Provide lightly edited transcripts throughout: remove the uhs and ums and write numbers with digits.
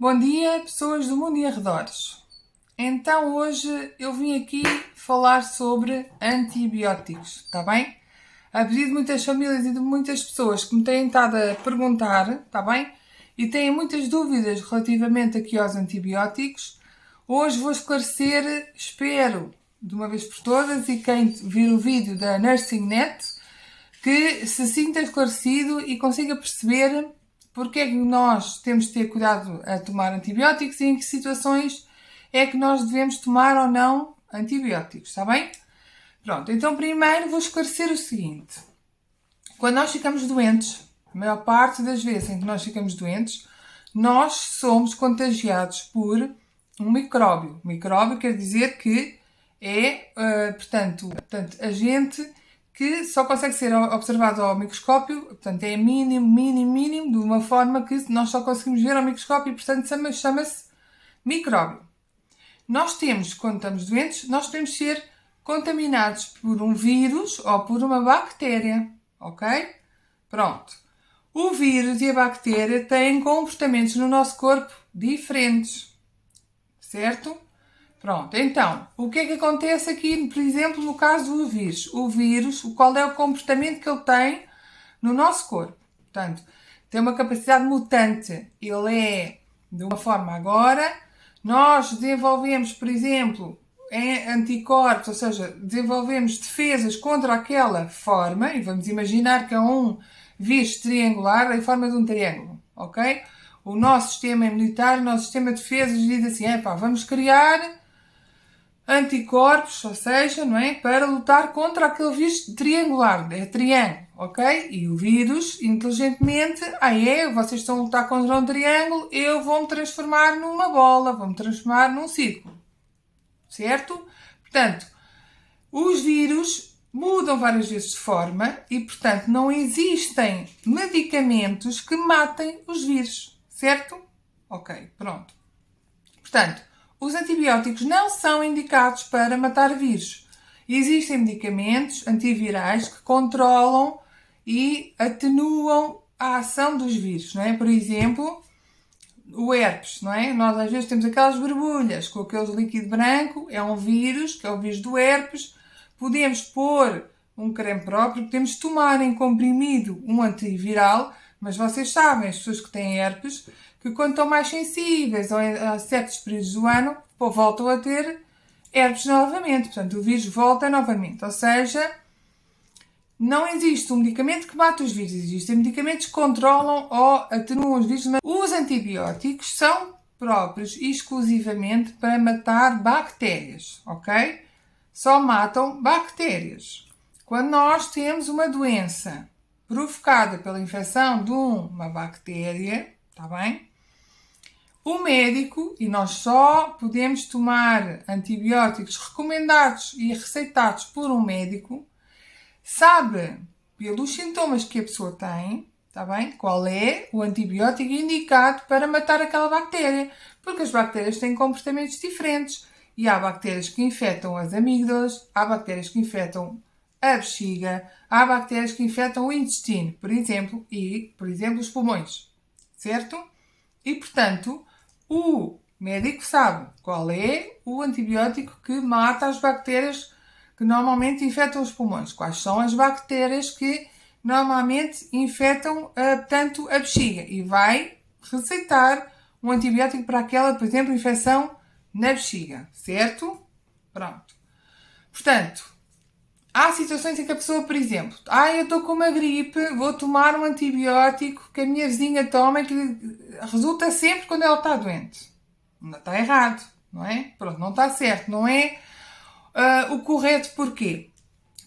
Bom dia, pessoas do mundo e arredores. Então, hoje eu vim aqui falar sobre antibióticos, está bem? A pedido de muitas famílias e de muitas pessoas que me têm estado a perguntar, está bem? E têm muitas dúvidas relativamente aqui aos antibióticos. Hoje vou esclarecer, espero, de uma vez por todas, e quem vir o vídeo da NursingNet, que se sinta esclarecido e consiga perceber porque é que nós temos de ter cuidado a tomar antibióticos e em que situações é que nós devemos tomar ou não antibióticos, está bem? Pronto, então primeiro vou esclarecer o seguinte. Quando nós ficamos doentes, a maior parte das vezes em que nós ficamos doentes, nós somos contagiados por um micróbio. Micróbio quer dizer que é, portanto, agente que só consegue ser observado ao microscópio, portanto é mínimo, de uma forma que nós só conseguimos ver ao microscópio e, portanto, chama-se micróbio. Nós temos, quando estamos doentes, nós podemos ser contaminados por um vírus ou por uma bactéria, ok? Pronto. O vírus e a bactéria têm comportamentos no nosso corpo diferentes, certo? Pronto, então, o que é que acontece aqui, por exemplo, no caso do vírus? O vírus, qual é o comportamento que ele tem no nosso corpo? Portanto, tem uma capacidade mutante. Ele é de uma forma agora. Nós desenvolvemos, por exemplo, anticorpos, ou seja, desenvolvemos defesas contra aquela forma, e vamos imaginar que é um vírus triangular em forma de um triângulo, ok? O nosso sistema imunitário, o nosso sistema de defesas diz assim, vamos criar anticorpos, ou seja, não é? Para lutar contra aquele vírus triangular, é triângulo, ok? E o vírus, inteligentemente, vocês estão a lutar contra um triângulo, eu vou-me transformar numa bola, vou-me transformar num círculo, certo? Portanto, os vírus mudam várias vezes de forma e, portanto, não existem medicamentos que matem os vírus, certo? Ok, pronto. Portanto, os antibióticos não são indicados para matar vírus. Existem medicamentos antivirais que controlam e atenuam a ação dos vírus, não é? Por exemplo, o herpes, não é? Nós às vezes temos aquelas borbulhas com aquele líquido branco, é um vírus, que é o vírus do herpes. Podemos pôr um creme próprio, podemos tomar em comprimido um antiviral, mas vocês sabem, as pessoas que têm herpes, que quando estão mais sensíveis a certos períodos do ano, voltam a ter herpes novamente. Portanto, o vírus volta novamente. Ou seja, não existe um medicamento que mate os vírus. Existem medicamentos que controlam ou atenuam os vírus. Mas os antibióticos são próprios exclusivamente para matar bactérias, ok? Só matam bactérias. Quando nós temos uma doença provocada pela infecção de uma bactéria, está bem? O médico, e nós só podemos tomar antibióticos recomendados e receitados por um médico, sabe, pelos sintomas que a pessoa tem, está bem? Qual é o antibiótico indicado para matar aquela bactéria. Porque as bactérias têm comportamentos diferentes. E há bactérias que infectam as amígdalas, há bactérias que infectam a bexiga, há bactérias que infectam o intestino, por exemplo, os pulmões, certo? E, portanto, o médico sabe qual é o antibiótico que mata as bactérias que normalmente infectam os pulmões. Quais são as bactérias que normalmente infectam, portanto, a bexiga. E vai receitar um antibiótico para aquela, por exemplo, infecção na bexiga, certo? Pronto. Portanto, há situações em que a pessoa, por exemplo, eu estou com uma gripe, vou tomar um antibiótico que a minha vizinha toma e que resulta sempre quando ela está doente. Não está errado, não é? Pronto, não está certo, não é o correto. Porquê?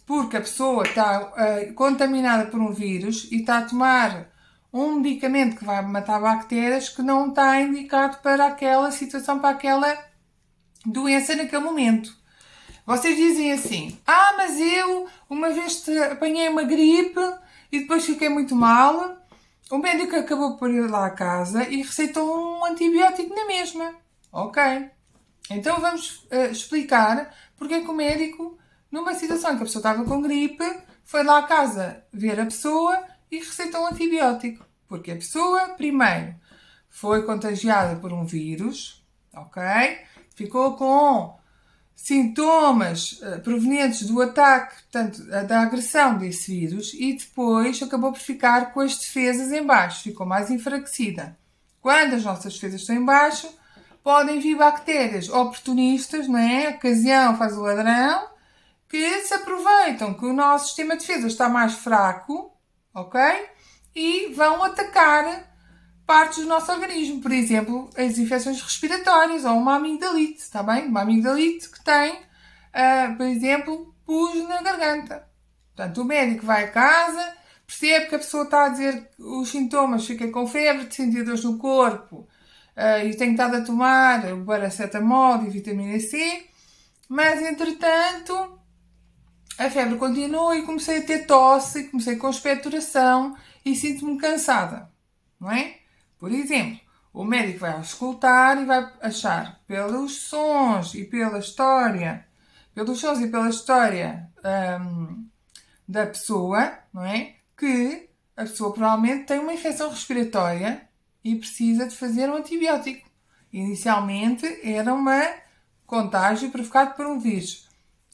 Porque a pessoa está contaminada por um vírus e está a tomar um medicamento que vai matar bactérias que não está indicado para aquela situação, para aquela doença naquele momento. Vocês dizem assim, mas eu uma vez apanhei uma gripe e depois fiquei muito mal, o médico acabou por ir lá à casa e receitou um antibiótico na mesma. Ok. Então vamos explicar porque é que o médico, numa situação em que a pessoa estava com gripe, foi lá à casa ver a pessoa e receitou um antibiótico. Porque a pessoa, primeiro, foi contagiada por um vírus, ok? Ficou com sintomas provenientes do ataque, portanto, da agressão desse vírus, e depois acabou por ficar com as defesas em baixo, ficou mais enfraquecida. Quando as nossas defesas estão em baixo, podem vir bactérias oportunistas, não é? A ocasião faz o ladrão, que se aproveitam que o nosso sistema de defesa está mais fraco, ok? E vão atacar partes do nosso organismo, por exemplo, as infecções respiratórias ou uma amigdalite, está bem? Uma amigdalite que tem, por exemplo, pus na garganta. Portanto, o médico vai a casa, percebe que a pessoa está a dizer os sintomas, fica com febre, de sentir dores no corpo, e tem estado a tomar o paracetamol e vitamina C, mas entretanto a febre continua e comecei a ter tosse, comecei com expectoração e sinto-me cansada, não é? Por exemplo, o médico vai auscultar e vai achar pelos sons e pela história, da pessoa, não é? Que a pessoa provavelmente tem uma infecção respiratória e precisa de fazer um antibiótico. Inicialmente era uma contágio provocado por um vírus.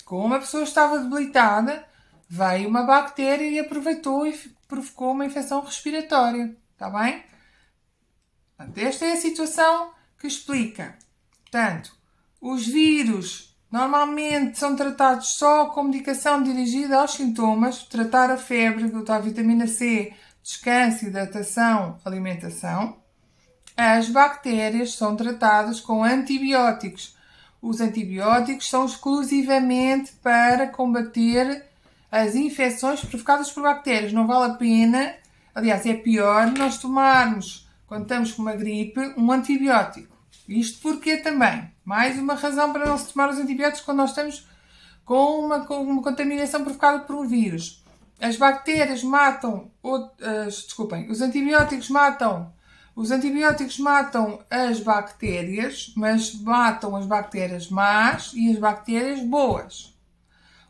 Como a pessoa estava debilitada, veio uma bactéria e aproveitou e provocou uma infecção respiratória. Está bem? Portanto, esta é a situação que explica. Portanto, os vírus normalmente são tratados só com medicação dirigida aos sintomas, tratar a febre, a vitamina C, descanso, hidratação, alimentação. As bactérias são tratadas com antibióticos. Os antibióticos são exclusivamente para combater as infecções provocadas por bactérias. Não vale a pena, aliás, é pior nós tomarmos, quando estamos com uma gripe, um antibiótico. Isto porque também, mais uma razão para não se tomar os antibióticos quando nós estamos com uma contaminação provocada por um vírus. As bactérias matam, os antibióticos matam as bactérias, mas matam as bactérias más e as bactérias boas.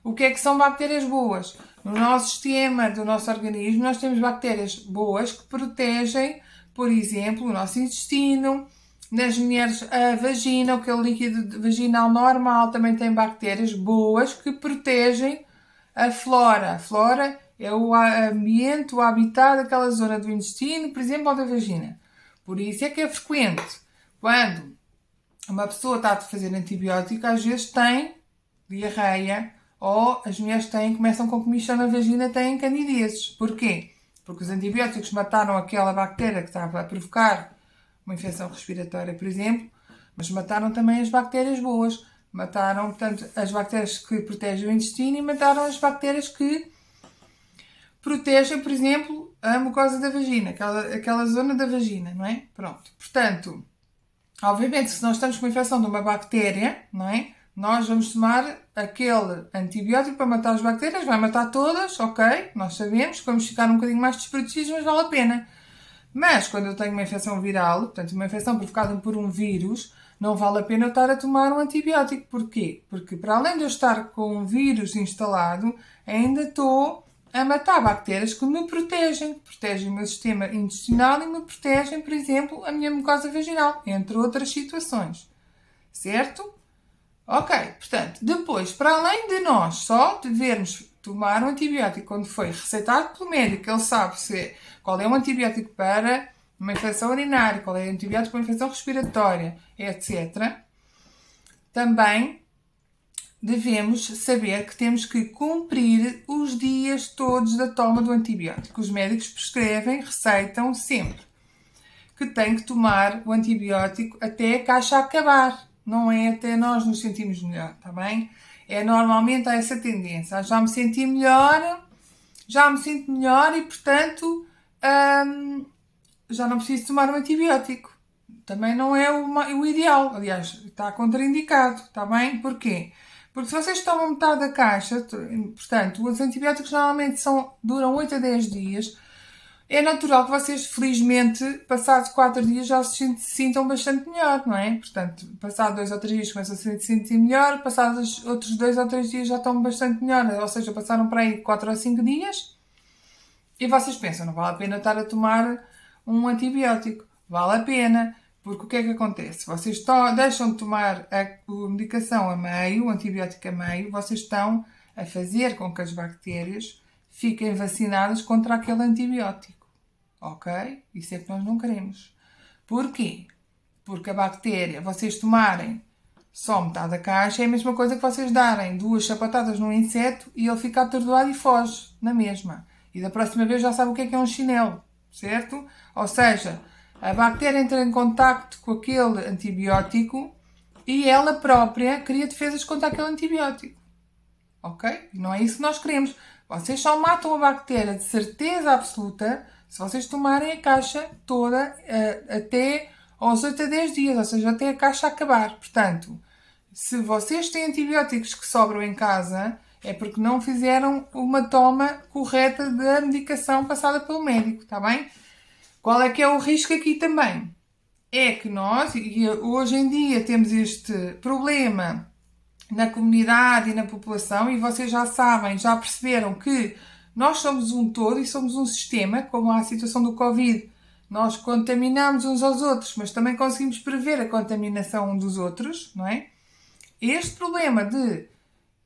O que é que são bactérias boas? No nosso sistema do nosso organismo, nós temos bactérias boas que protegem, por exemplo, o nosso intestino. Nas mulheres, a vagina, aquele líquido vaginal normal, também tem bactérias boas que protegem a flora. A flora é o ambiente, o habitat daquela zona do intestino, por exemplo, ou da vagina. Por isso é que é frequente, quando uma pessoa está a fazer antibiótico, às vezes tem diarreia, ou as mulheres começam com comichão na vagina, têm candidezes. Porquê? Porque os antibióticos mataram aquela bactéria que estava a provocar uma infecção respiratória, por exemplo, mas mataram também as bactérias boas. Mataram, portanto, as bactérias que protegem o intestino e mataram as bactérias que protegem, por exemplo, a mucosa da vagina, aquela zona da vagina, não é? Pronto. Portanto, obviamente, se nós estamos com uma infecção de uma bactéria, não é? Nós vamos tomar aquele antibiótico para matar as bactérias, vai matar todas, ok? Nós sabemos que vamos ficar um bocadinho mais desprotegidos, mas vale a pena. Mas, quando eu tenho uma infecção viral, portanto, uma infecção provocada por um vírus, não vale a pena eu estar a tomar um antibiótico. Porquê? Porque, para além de eu estar com um vírus instalado, ainda estou a matar bactérias que me protegem o meu sistema intestinal e me protegem, por exemplo, a minha mucosa vaginal, entre outras situações. Certo? Ok, portanto, depois, para além de nós só devermos tomar um antibiótico quando foi receitado pelo médico, ele sabe qual é um antibiótico para uma infecção urinária, qual é o antibiótico para uma infecção respiratória, etc. Também devemos saber que temos que cumprir os dias todos da toma do antibiótico. Os médicos prescrevem, receitam sempre que tem que tomar o antibiótico até a caixa acabar. Não é até nós nos sentimos melhor, está bem? Normalmente há essa tendência. Já me sinto melhor e, portanto, já não preciso tomar um antibiótico. Também não é o ideal. Aliás, está contraindicado, está bem? Porquê? Porque se vocês tomam metade da caixa, portanto, os antibióticos normalmente duram 8 a 10 dias, é natural que vocês, felizmente, passados 4 dias já se sintam bastante melhor, não é? Portanto, passados 2 ou 3 dias começam a se sentir melhor, passados outros 2 ou 3 dias já estão bastante melhor, ou seja, passaram para aí 4 ou 5 dias e vocês pensam, não vale a pena estar a tomar um antibiótico. vale a pena, porque o que é que acontece? Vocês deixam de tomar a medicação a meio, o antibiótico a meio, vocês estão a fazer com que as bactérias fiquem vacinadas contra aquele antibiótico, ok? Isso é que nós não queremos. Porquê? Porque a bactéria, vocês tomarem só metade da caixa, é a mesma coisa que vocês darem 2 sapatadas num inseto e ele fica atordoado e foge na mesma. E da próxima vez já sabe o que é um chinelo, certo? Ou seja, a bactéria entra em contacto com aquele antibiótico e ela própria cria defesas contra aquele antibiótico. Ok? Não é isso que nós queremos. Vocês só matam a bactéria de certeza absoluta se vocês tomarem a caixa toda até aos 8 a 10 dias, ou seja, até a caixa acabar. Portanto, se vocês têm antibióticos que sobram em casa, é porque não fizeram uma toma correta da medicação passada pelo médico, está bem? Qual é que é o risco aqui também? É que nós, e hoje em dia temos este problema na comunidade e na população, e vocês já sabem, já perceberam que nós somos um todo e somos um sistema, como a situação do Covid. Nós contaminamos uns aos outros, mas também conseguimos prever a contaminação um dos outros, não é? Este problema de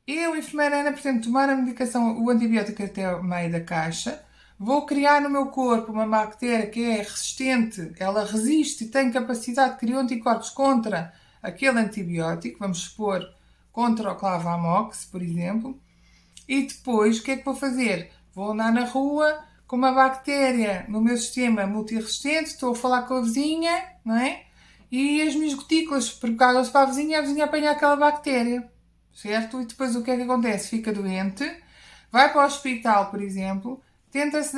eu, enfermeira Ana, por exemplo, tomar a medicação, o antibiótico até ao meio da caixa, vou criar no meu corpo uma bactéria que é resistente, ela resiste e tem capacidade de criar anticorpos contra aquele antibiótico, vamos supor, contra o Clavamox, por exemplo, e depois o que é que vou fazer? Vou andar na rua com uma bactéria no meu sistema multiresistente, estou a falar com a vizinha, não é? E as minhas gotículas propagam-se para a vizinha apanha aquela bactéria, certo? E depois o que é que acontece? Fica doente, vai para o hospital, por exemplo, tenta-se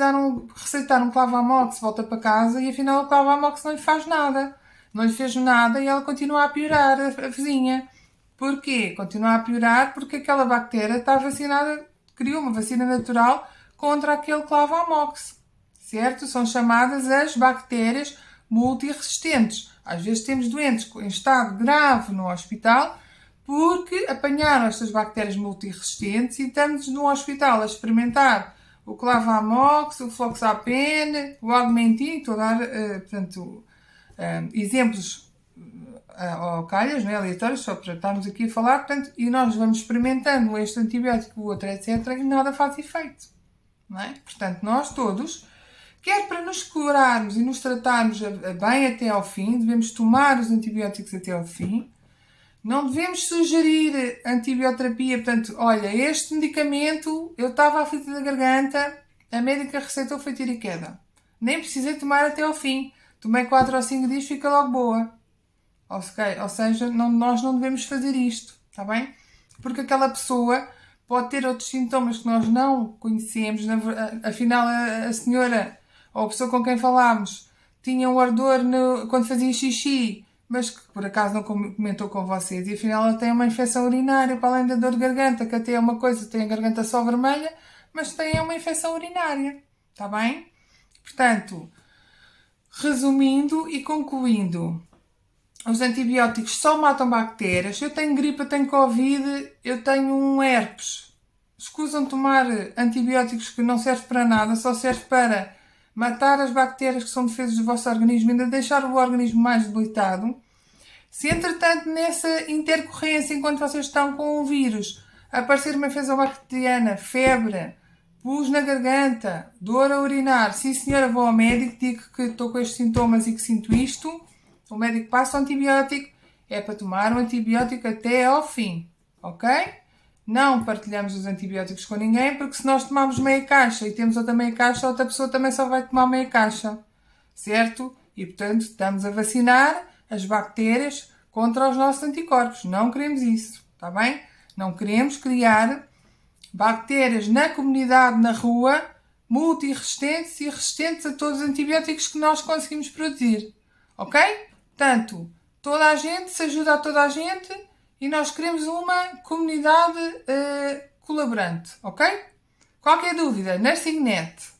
receitar um Clavamox, volta para casa e afinal o Clavamox não lhe faz nada. Não lhe fez nada e ela continua a piorar, a vizinha. Porquê? Continua a piorar porque aquela bactéria está vacinada, criou uma vacina natural contra aquele Clavamox, certo? São chamadas as bactérias multiresistentes. Às vezes temos doentes em estado grave no hospital porque apanharam estas bactérias multiresistentes e estamos no hospital a experimentar o Clavamox, o Floxapen, o Augmentin, estou a dar, exemplos ao calhas, né, aleatórios, só para estarmos aqui a falar, portanto, e nós vamos experimentando este antibiótico, o outro, etc., e nada faz efeito. Não é? Portanto, nós todos, quer para nos curarmos e nos tratarmos bem até ao fim, devemos tomar os antibióticos até ao fim. Não devemos sugerir antibioterapia, portanto, olha, este medicamento, eu estava aflita da garganta, a médica receitou foi tiro e queda. Nem precisei tomar até ao fim. Tomei 4 ou 5 dias, fica logo boa. Ou seja, nós não devemos fazer isto, está bem? Porque aquela pessoa pode ter outros sintomas que nós não conhecemos. Afinal, a senhora ou a pessoa com quem falámos tinha um ardor quando fazia xixi, mas que por acaso não comentou com vocês. E afinal ela tem uma infecção urinária, para além da dor de garganta, que até é uma coisa, tem a garganta só vermelha, mas tem uma infecção urinária, está bem? Portanto, resumindo e concluindo, os antibióticos só matam bactérias. Eu tenho gripe, eu tenho Covid, eu tenho um herpes. Escusam tomar antibióticos que não servem para nada, só serve para matar as bactérias que são defesas do vosso organismo, ainda deixar o organismo mais debilitado. Se entretanto nessa intercorrência, enquanto vocês estão com o vírus, aparecer uma infecção bacteriana, febre, pus na garganta, dor a urinar, sim senhora, vou ao médico, digo que estou com estes sintomas e que sinto isto, o médico passa o antibiótico, é para tomar o antibiótico até ao fim, ok? Não partilhamos os antibióticos com ninguém, porque se nós tomarmos meia caixa e temos outra meia caixa, outra pessoa também só vai tomar meia caixa, certo? E portanto estamos a vacinar as bactérias contra os nossos anticorpos. Não queremos isso, está bem? Não queremos criar bactérias na comunidade, na rua, multiresistentes e resistentes a todos os antibióticos que nós conseguimos produzir, ok? Portanto, toda a gente se ajuda a toda a gente e nós queremos uma comunidade colaborante, ok? Qualquer dúvida, NursingNet.